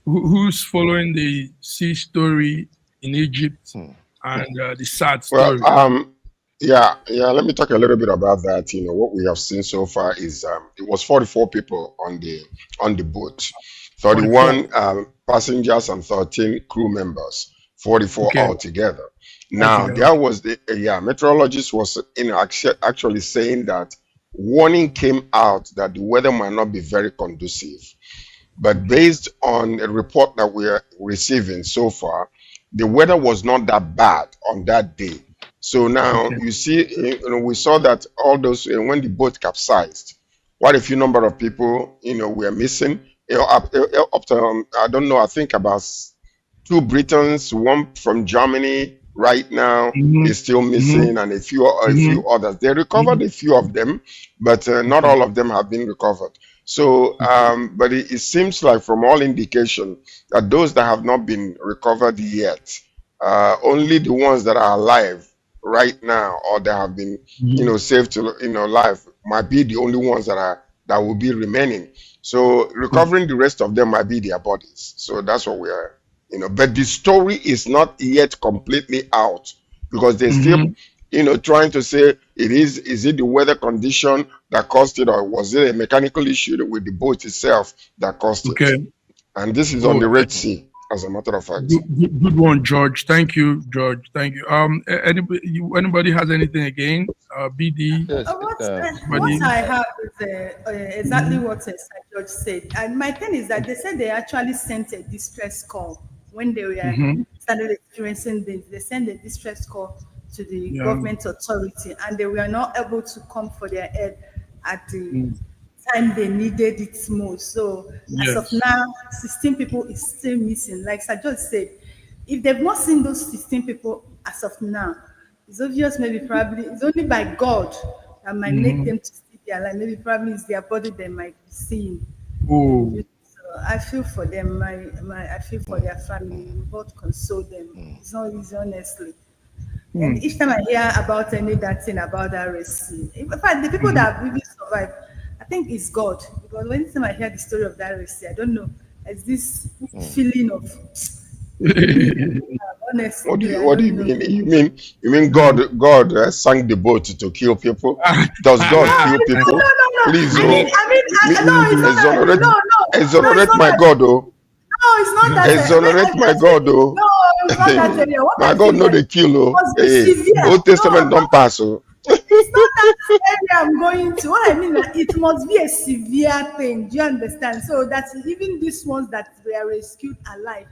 who's following the Sea Story in Egypt and the sad story? Well, let me talk a little bit about that. What we have seen so far is it was 44 people on the boat, 31 passengers and 13 crew members, 44 altogether. Now, there was meteorologist was actually saying that warning came out that the weather might not be very conducive. But based on a report that we are receiving so far, the weather was not that bad on that day. So now you see, we saw that all those, when the boat capsized, quite a few number of people, were missing. Up to, I don't know, I think about 2 Britons, 1 from Germany right now is still missing, and a few others. They recovered a few of them, but not all of them have been recovered. So, but it seems like from all indication that those that have not been recovered yet, only the ones that are alive right now or that have been, saved to, life might be the only ones that that will be remaining. So recovering the rest of them might be their bodies. So that's what we are, but the story is not yet completely out, because they're still, trying to say is it the weather condition that caused it, or was it a mechanical issue with the boat itself that caused it? And this is on the Red Sea, as a matter of fact. Good one, George. Thank you, George. Thank you. Anybody has anything again? BD. Yes, what I have is exactly what George said. And my thing is that they said they actually sent a distress call when they were started experiencing this. They sent a distress call to the government authority, and they were not able to come for their aid at the time they needed it most. So as of now, 16 people is still missing. Like Sir George said, if they've not seen those 16 people as of now, it's obvious probably it's only by God that might make them to see their life. Maybe probably it's their body they might be seeing. So I feel for them. I feel for their family. We both console them. It's not easy, honestly. And each time I hear about that thing about that Red Sea, in fact, the people that have really survived, I think it's God. Because when I hear the story of that Red Sea, I don't know, it's this feeling of honestly. What do you mean? You mean God sank the boat to kill people? Does God kill people? No. Please, exonerate my God, though. No, it's not that. Exonerate my God, though. No, it's not that area. My God, no, they kill, oh. Old Testament don't pass, oh. It's not that area I'm going to. What I mean, it must be a severe thing. Do you understand? So that's even these ones that were rescued alive.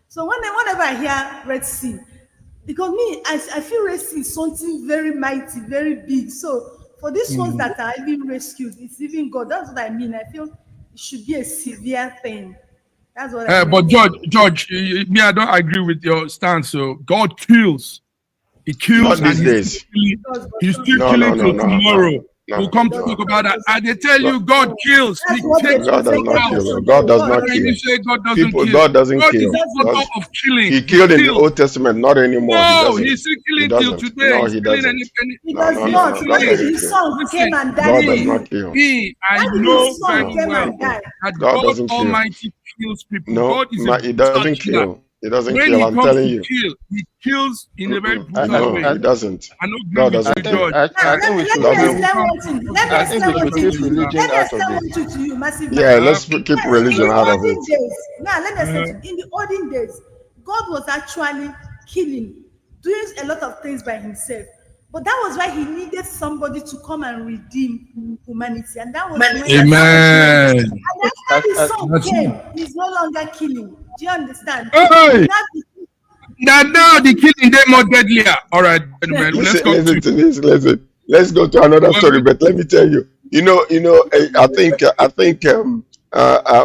So whenever I hear Red Sea, because me, I feel Red Sea is something very mighty, very big. So for these ones that are even rescued, it's even God. That's what I mean. I feel it should be a severe thing. That's what I mean. But George, me, I don't agree with your stance. So God kills. He kills. Not these days. He's still killing till tomorrow. We'll come to talk about that. And they tell you God kills. He takes God does not kill. God does not kill. You say God doesn't kill. God doesn't kill. Of killing. He killed in the Old Testament, not anymore. No, he's still killing till today. No, he doesn't. He does not. His son came and died. God does not kill. I know very well that God Almighty kills people. No, he doesn't kill. He doesn't kill. I'm telling you. He kills in a very brutal way. No, he doesn't. I know God doesn't kill. I think we should keep religion out of this. Yeah, let's keep religion out of it. Now, let me say, in the olden days, God was actually killing, doing a lot of things by himself. But that was why he needed somebody to come and redeem humanity. And that was Amen. And after his son came, he's no longer killing. Do you understand? Hey! Now the killing they more deadlier. All right, listen to this. Let's go to another story. But let me tell you, I think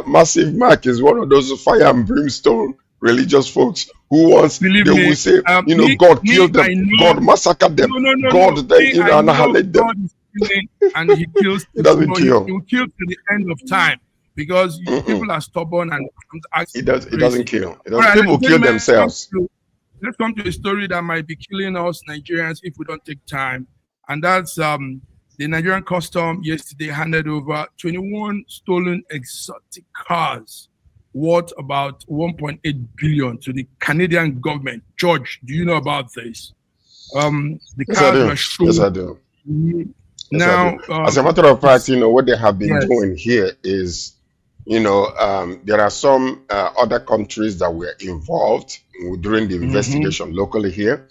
Massive Mark is one of those fire and brimstone religious folks who wants they will say, God killed them, God massacred them, God annihilate them. God is killing and he kills. He doesn't kill. He will kill to the end of time. Because people are stubborn and he doesn't kill. People kill themselves. Let's come to a story that might be killing us Nigerians if we don't take time. And that's the Nigerian custom yesterday handed over 21 stolen exotic cars worth about 1.8 billion to the Canadian government. George, do you know about this? The cars were stolen. Yes, I do. Now, as a matter of fact, what they have been doing here is, there are some other countries that were involved during the investigation locally here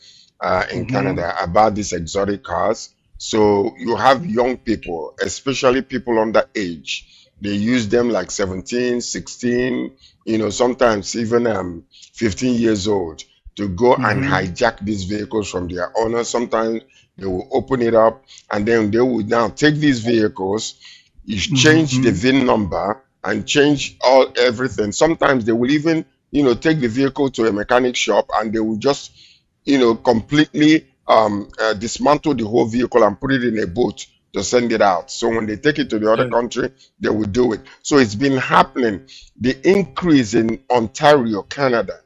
in Canada about these exotic cars. So you have young people, especially people under age. They use them like 17, 16, sometimes even 15 years old to go and hijack these vehicles from their owners. Sometimes they will open it up and then they will now take these vehicles, change the VIN number and change everything. Sometimes they will even, take the vehicle to a mechanic shop and they will just, completely dismantle the whole vehicle and put it in a boat to send it out. So when they take it to the other country, they will do it. So it's been happening. The increase in Ontario, Canada,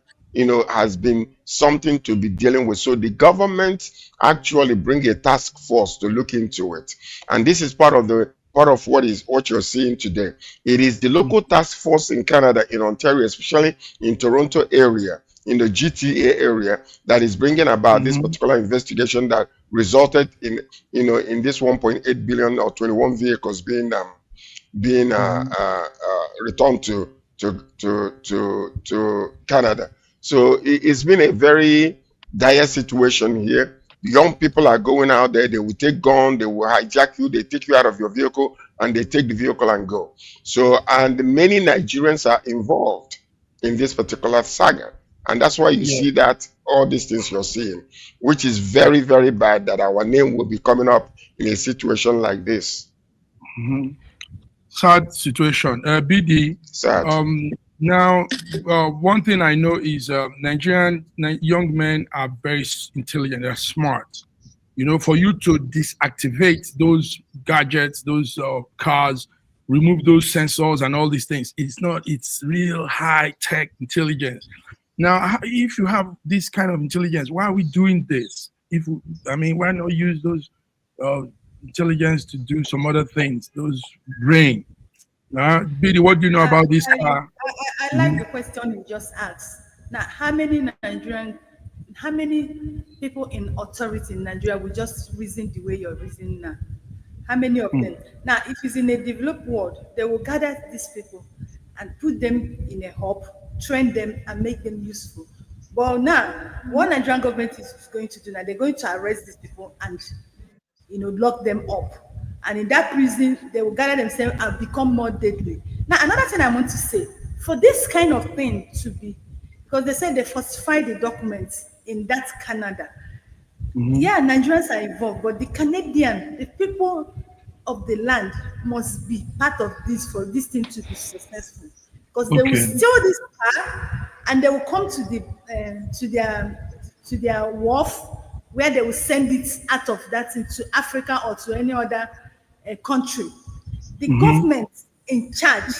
has been something to be dealing with. So the government actually bring a task force to look into it. And this is part of the part of what you're seeing today. It is the local task force in Canada, in Ontario, especially in Toronto area, in the GTA area, that is bringing about this particular investigation that resulted in, in this 1.8 billion or 21 vehicles being returned to Canada. So it's been a very dire situation here. Young people are going out there, they will take gun, they will hijack you, they take you out of your vehicle, and they take the vehicle and go. So, and many Nigerians are involved in this particular saga. And that's why you see that all these things you're seeing, which is very, very bad that our name will be coming up in a situation like this. Sad situation. BD, Sad. Now, one thing I know is Nigerian young men are very intelligent, they're smart. For you to deactivate those gadgets, those cars, remove those sensors and all these things, it's real high-tech intelligence. Now, if you have this kind of intelligence, why are we doing this? Why not use those intelligence to do some other things, those brain? Biddy, what do you know about this car? I like the question you just asked. Now, how many people in authority in Nigeria will just reason the way you're reasoning now? How many of them? Now, if it's in a developed world, they will gather these people and put them in a hub, train them, and make them useful. But now, what Nigerian government is going to do now, they're going to arrest these people and lock them up. And in that prison, they will gather themselves and become more deadly. Now, another thing I want to say, for this kind of thing to be, because they said they falsified the documents in that Canada. Yeah, Nigerians are involved, but the people of the land must be part of this for this thing to be successful. Because they will steal this car and they will come to their wharf, where they will send it out of that into Africa or to any other country. The government in charge,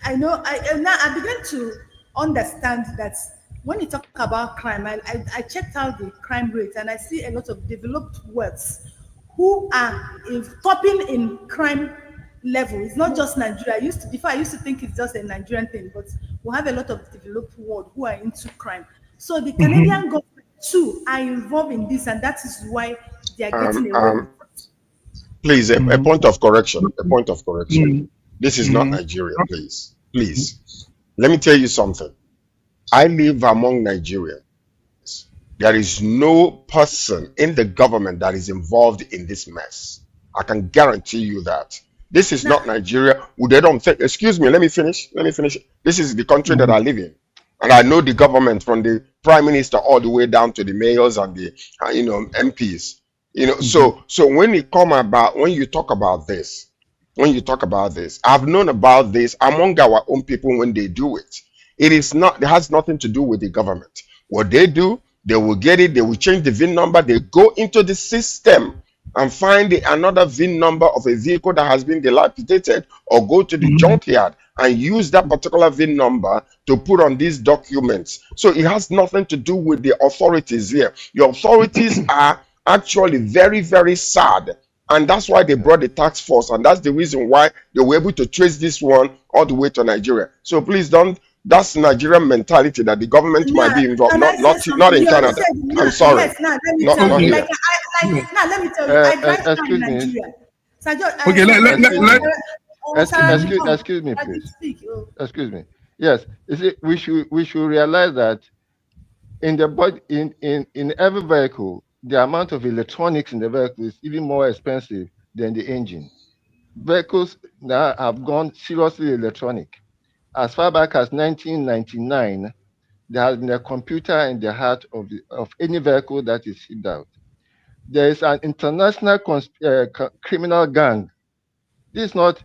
I began to understand that when you talk about crime, I checked out the crime rate and I see a lot of developed worlds who are topping in crime level. It's not just Nigeria. Before I used to think it's just a Nigerian thing, but we have a lot of developed world who are into crime. So the Canadian government too are involved in this, and that is why they are getting away. Please, a point of correction. This is not Nigeria, please. Let me tell you something. I live among Nigerians. There is no person in the government that is involved in this mess. I can guarantee you that. This is not Nigeria. They don't think, excuse me, let me finish. This is the country that I live in. And I know the government from the prime minister all the way down to the mayors and the MPs. So when you talk about this, I've known about this among our own people when they do it. It has nothing to do with the government. What they do, they will get it, they will change the VIN number, they go into the system and find another VIN number of a vehicle that has been dilapidated, or go to the junkyard and use that particular VIN number to put on these documents. So it has nothing to do with the authorities here. The authorities are actually very, very sad. And that's why they brought the task force. And that's the reason why they were able to trace this one all the way to Nigeria. So please that's Nigerian mentality that the government might be involved, not in Canada. I'm sorry. Yes, let me tell you. Let me tell you. I drive car in Nigeria. Excuse me, please. Excuse me. Yes, we should realize that in every vehicle, the amount of electronics in the vehicle is even more expensive than the engine. Vehicles now have gone seriously electronic. As far back as 1999, there has been a computer in the heart of any vehicle that is shipped out. There is an international criminal gang. This is not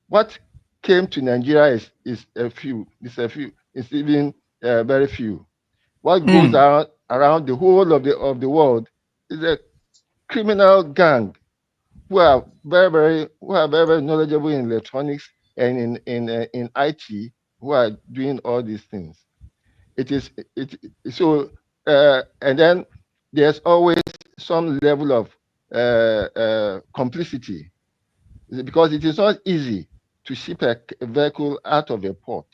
what came to Nigeria is a few. It's even very few. What goes around the whole of the world is a criminal gang who are very knowledgeable in electronics and in IT, who are doing all these things. And then there's always some level of complicity because it is not easy to ship a vehicle out of a port.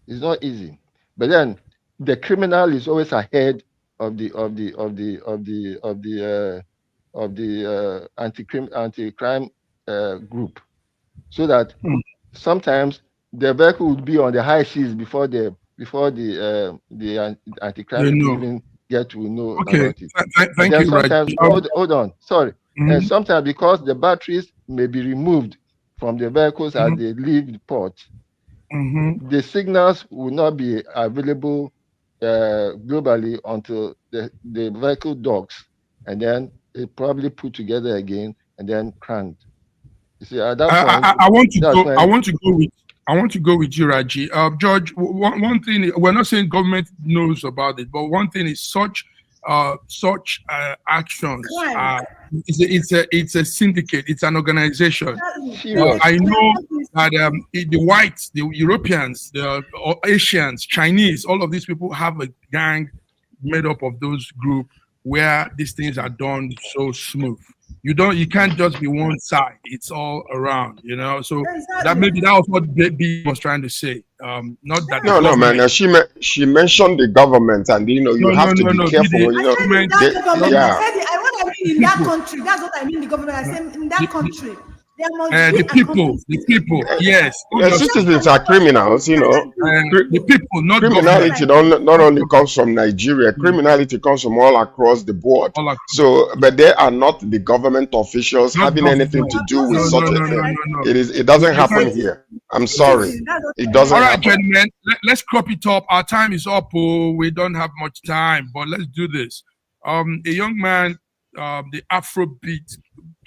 It's not easy. But then the criminal is always ahead of the anti-crime group, so that sometimes the vehicle would be on the high seas before the anti-crime even get to know about it. Thank you, sometimes, hold on, sorry. And sometimes because the batteries may be removed from the vehicles as they leave the port, the signals will not be available globally until the vehicle docks, and then it probably put together again and then cranked. You see, at that point, I want to go with you, Raji. George, one thing, we're not saying government knows about it, but one thing is such actions. It's a syndicate. It's an organization. I know that the whites, the Europeans, the Asians, Chinese, all of these people have a gang made up of those groups where these things are done so smooth. You can't just be one side. It's all around, So that was what B was trying to say. Not that. No, man. She mentioned the government, and you have to be careful. I want to be in that country. That's what I mean. The government. I said in that country. The people, yes. The citizens are criminals, the people, not criminality. Not only comes from Nigeria, criminality comes from all across the board. So, but they are not the government officials having anything to do with such a thing. It doesn't happen here. I'm sorry, it doesn't. All right, happen. gentlemen, let's crop it up. Our time is up. We don't have much time, but let's do this. A young man, the Afrobeat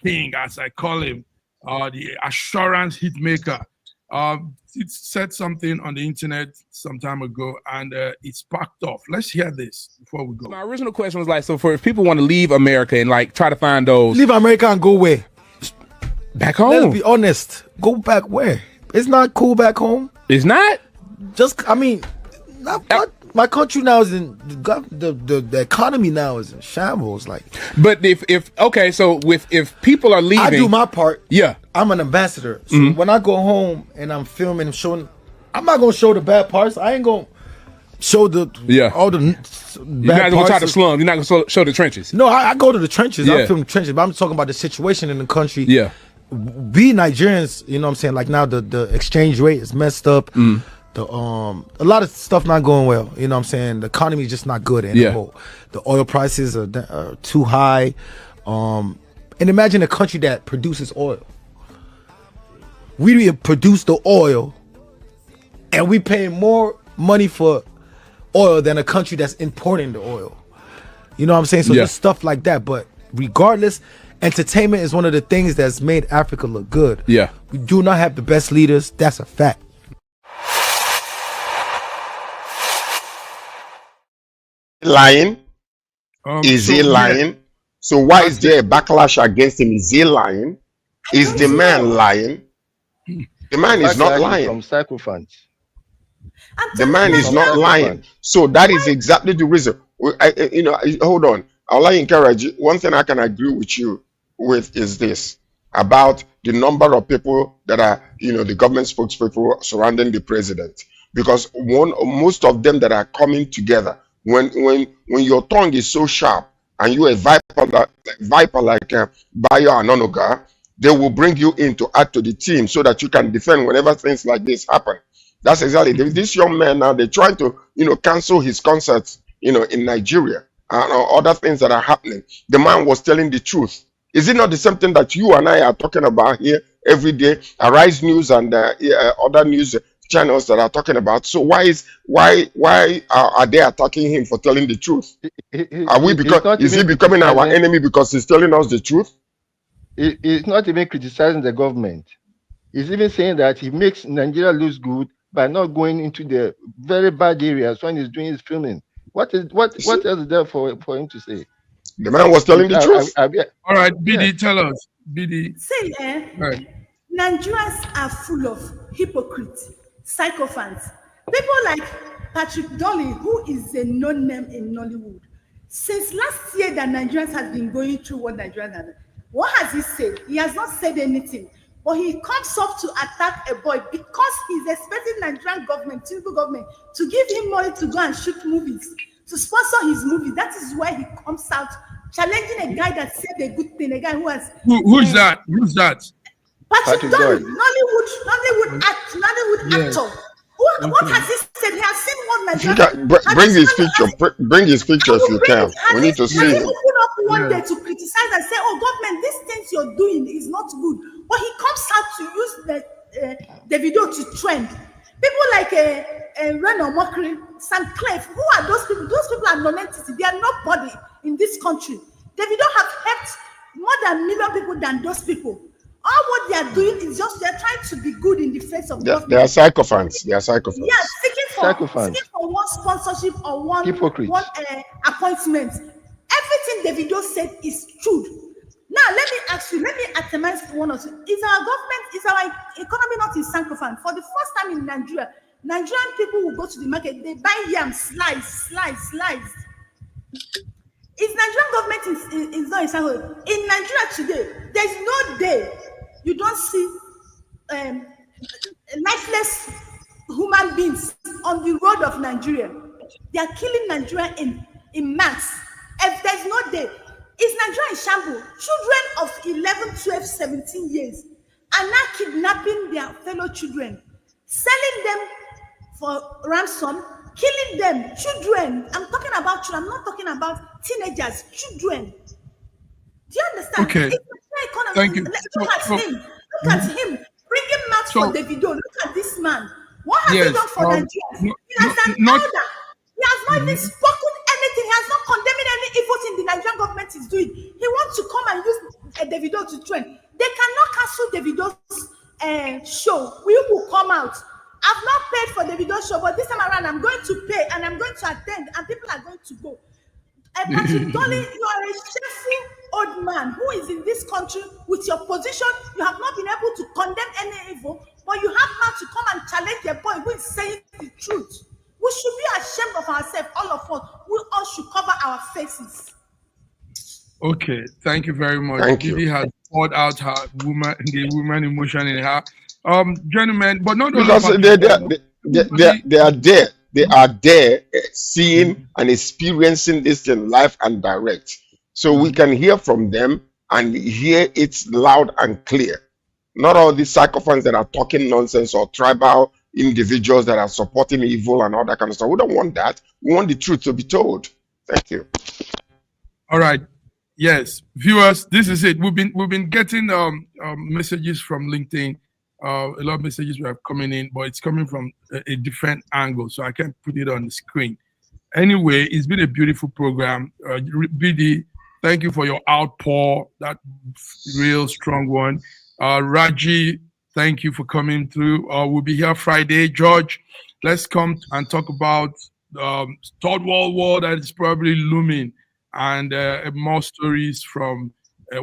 king, as I call him. The assurance hit maker. It said something on the internet some time ago, and it's sparked off. Let's hear this before we go. My original question was like, so if people want to leave America and try to find those, leave America and go where? Back home. Let's be honest. Go back where? It's not cool back home. It's not. My country now is in the economy now is in shambles. But if people are leaving, I do my part. Yeah, I'm an ambassador. So when I go home and I'm filming and showing, I'm not gonna show the bad parts. I ain't gonna show all the You're bad not gonna parts. try the slums. You're not gonna show the trenches. No, I go to the trenches. Yeah. I film the trenches, but I'm talking about the situation in the country. Yeah, we Nigerians, you know what I'm saying? Like now the exchange rate is messed up. A lot of stuff not going well. You know what I'm saying? The economy is just not good anymore. The oil prices are too high. And imagine a country that produces oil. We produce the oil, and we pay more money for oil than a country that's importing the oil. You know what I'm saying? So there's stuff like that. But regardless, entertainment is one of the things that's made Africa look good. Yeah. We do not have the best leaders. That's a fact. Lying? Is he lying? So why is there a backlash against him? Is he lying? Is the man lying? The man is not lying. From sycophants. The man is not lying. So that is exactly the reason. Hold on. I'll encourage you. One thing I can agree with you with is this about the number of people that are, the government spokespeople surrounding the president. Because most of them that are coming together, when your tongue is so sharp and you're a viper like Bayo Anonoga, they will bring you in to add to the team so that you can defend whenever things like this happen. That's exactly this young man now. They're trying to cancel his concerts in Nigeria and other things that are happening. The man was telling the truth. Is it not the same thing that you and I are talking about here every day? Arise News and other news channels that are talking about. So why are they attacking him for telling the truth? Is he becoming our enemy because he's telling us the truth? He's not even criticizing the government. He's even saying that he makes Nigeria look good by not going into the very bad areas when he's doing his filming. What else is there for him to say? The man was telling the truth. All right, BD, tell us. BD. See, right. Nigerians are full of hypocrites, sycophants. People like Patrick Dolly, who is a known name in Nollywood. Since last year that Nigerians have been going through what Nigerians have done, What has he said? He has not said anything. But he comes up to attack a boy because he's expecting Nigerian government, Tinubu government, to give him money to go and shoot movies, to sponsor his movie. That is why he comes out challenging a guy that said a good thing, a guy who has... Who's that? Who's that? Patrick Doyle, Nollywood actor. What has he said? He has seen one Nigerian... Bring his picture. Bring his picture if you can. We need to see him. He opened up one day to criticize and say, oh, government, these things you're doing is not good. But he comes out to use the video to trend. People like Reno Mokri, Sam Clef, who are those people? Those people are non-entity. They are nobody in this country. Davido have helped more than 1 million people than those people. All what they are doing is just they're trying to be good in the face of government. They are sycophants. They are sycophants. Yeah, seeking for one sponsorship or one appointment. Everything Davido said is true. Now, let me ask you, let me itemize one of you. Is our economy not in sycophant? For the first time in Nigeria, Nigerian people will go to the market, they buy yam, slice. Is Nigerian government is not in sycophant? In Nigeria today, there's no day you don't see lifeless human beings on the road of Nigeria. They are killing Nigeria in mass. If there's no day, is Nigeria in shambles? Children of 11, 12, 17 years are now kidnapping their fellow children, selling them for ransom, killing them. Children. I'm talking about children. I'm not talking about teenagers. Children. Do you understand? Okay. Thank you. Look at him. Look at him. Bring him out for Davido. Look at this man. What has he done for Nigeria? He has done elder. He has not even spoken anything. He has not condemned any evil thing the Nigerian government is doing. He wants to come and use Davido to trend. They cannot cancel Davido's show. We will come out. I've not paid for Davido's show, but this time around I'm going to pay and I'm going to attend and people are going to go. Patrick Dolly, you are a shameful old man who is in this country with your position. You have not been able to condemn any evil, but you have now to come and challenge your boy who is saying the truth. We should be ashamed of ourselves, all of us. We all should cover our faces. Okay, thank you very much. Thank you. Didi has poured out the woman emotion in her. Gentlemen, but not because they are there. They are there seeing and experiencing this in live and direct. So we can hear from them and hear it loud and clear. Not all these sycophants that are talking nonsense or tribal individuals that are supporting evil and all that kind of stuff. We don't want that. We want the truth to be told. Thank you. All right. Yes, viewers, this is it. We've been getting messages from LinkedIn. A lot of messages we have coming in, but it's coming from a different angle, so I can't put it on the screen. Anyway, it's been a beautiful program. BD, thank you for your outpour, that real strong one. Raji, thank you for coming through. We'll be here Friday. George, let's come and talk about Third World War that is probably looming and more stories from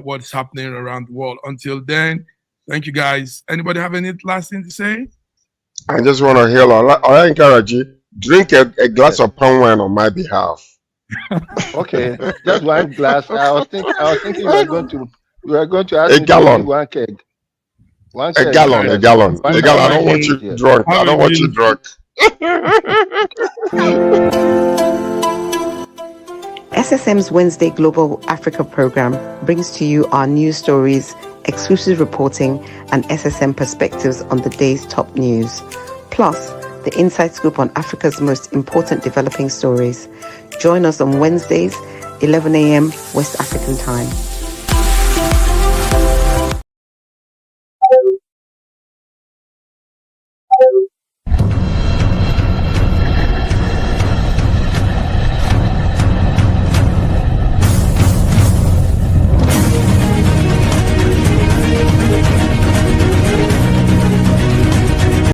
what's happening around the world. Until then, thank you, guys. Anybody have any last thing to say? I just want to hail I encourage you, drink a glass of palm wine on my behalf. Okay, just one glass. I was thinking we are going to ask a gallon. One keg. A gallon. I don't want you drunk. I don't want you drunk. SSM's Wednesday Global Africa program brings to you our news stories, exclusive reporting, and SSM perspectives on the day's top news. Plus, the inside scoop on Africa's most important developing stories. Join us on Wednesdays, 11 a.m. West African time.